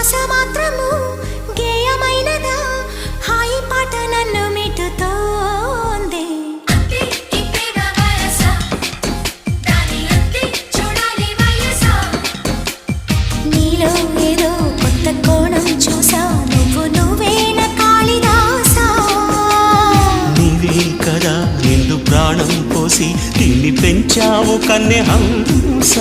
శ్వాస మాత్రము గేయమైనదా హాయి పాట నన్ను మిటుతోంది నీలో ఏదో కొత్త కోణం చూసా నువ్వేన కాళిదాసా నీవే కదా నిండు ప్రాణం పోసి తిండి పెంచావు కన్నె హంస